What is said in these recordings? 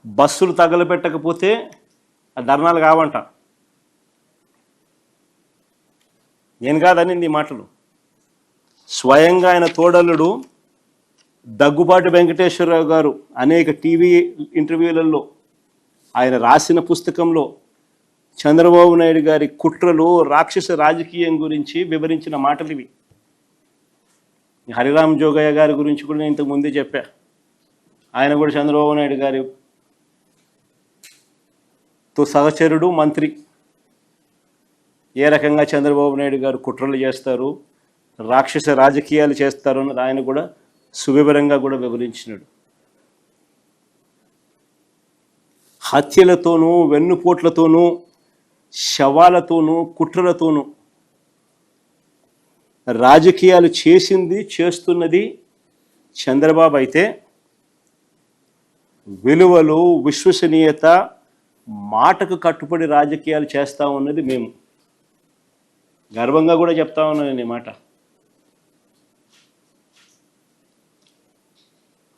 బస్సులు తగలబెట్టకపోతే ఆ ధర్నాలు కావంట. నేను కాదనింది ఈ మాటలు. స్వయంగా ఆయన తోడల్లుడు దగ్గుబాటి వెంకటేశ్వరరావు గారు అనేక టీవీ ఇంటర్వ్యూలలో ఆయన రాసిన పుస్తకంలో చంద్రబాబు నాయుడు గారి కుట్రలు, రాక్షస రాజకీయం గురించి వివరించిన మాటలు ఇవి. హరిరామ్ జోగయ్య గారి గురించి కూడా నేను ఇంతకు ముందే చెప్పా. ఆయన కూడా చంద్రబాబు నాయుడు గారితో సహచరుడు, మంత్రి. ఏ రకంగా చంద్రబాబు నాయుడు గారు కుట్రలు చేస్తారు, రాక్షస రాజకీయాలు చేస్తారు అన్నది ఆయన కూడా సువివరంగా కూడా వివరించినాడు. హత్యలతోనూ, వెన్నుపోట్లతోనూ, శవాలతోనూ, కుట్రలతోనూ రాజకీయాలు చేస్తున్నది చంద్రబాబు అయితే, విలువలు, విశ్వసనీయత, మాటకు కట్టుబడి రాజకీయాలు చేస్తూ ఉన్నది మేము. గర్వంగా కూడా చెప్తా ఉన్నాను నేను ఈ మాట.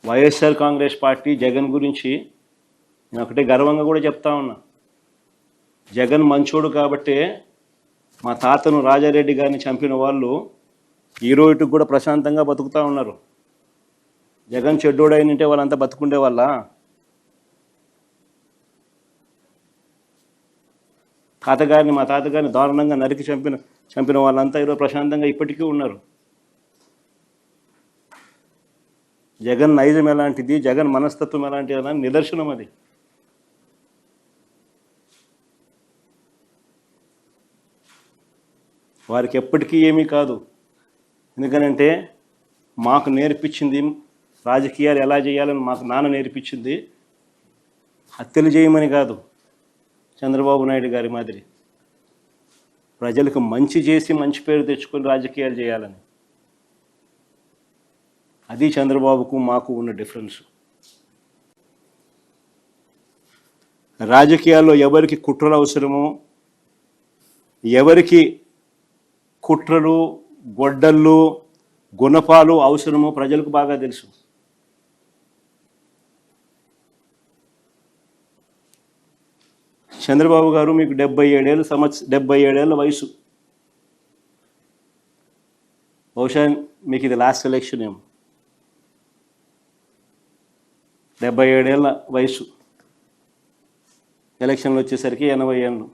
వైఎస్ఆర్ కాంగ్రెస్ పార్టీ జగన్ గురించి నేను ఒకటే గర్వంగా కూడా చెప్తా ఉన్నా. జగన్ మంచోడు కాబట్టే మా తాతను రాజారెడ్డి గారిని చంపిన వాళ్ళు ఈ రోజుకి కూడా ప్రశాంతంగా బతుకుతూ ఉన్నారు. జగన్ చెడ్డోడైనంటే వాళ్ళంతా బతుకుండే వాళ్ళ. మా తాతగారిని దారుణంగా నరికి చంపిన వాళ్ళంతా ఈరోజు ప్రశాంతంగా ఇప్పటికీ ఉన్నారు. జగన్ నైజం ఎలాంటిది, జగన్ మనస్తత్వం ఎలాంటిది అని నిదర్శనం అది. వారికి ఎప్పటికీ ఏమీ కాదు. ఎందుకనంటే మాకు నేర్పించింది రాజకీయాలు ఎలా చేయాలని మాకు నాన్న నేర్పించింది. హత్యలు చేయమని కాదు, చంద్రబాబు నాయుడు గారి మాదిరి ప్రజలకు మంచి చేసి మంచి పేరు తెచ్చుకొని రాజకీయాలు చేయాలని. అది చంద్రబాబుకు మాకు ఉన్న డిఫరెన్స్. రాజకీయాల్లో ఎవరికి కుట్రలు అవసరమో, ఎవరికి కుట్రలు, గొడ్డళ్ళు, గుణపాలు అవసరమో ప్రజలకు బాగా తెలుసు. చంద్రబాబు గారు మీకు 77 ఏళ్ళ వయసు. బహుశా మీకు ఇది లాస్ట్ ఎలక్షన్ ఏమో. 77 ఏళ్ళ వయసు, ఎలక్షన్లు వచ్చేసరికి 80 ఏళ్ళు.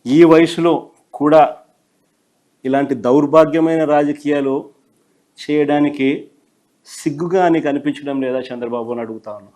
ఈ వయసులో కూడా ఇలాంటి దౌర్భాగ్యమైన రాజకీయాలు చేయడానికి సిగ్గుగా నీకు అనిపించడం లేదా చంద్రబాబు అని అడుగుతా ఉన్నా.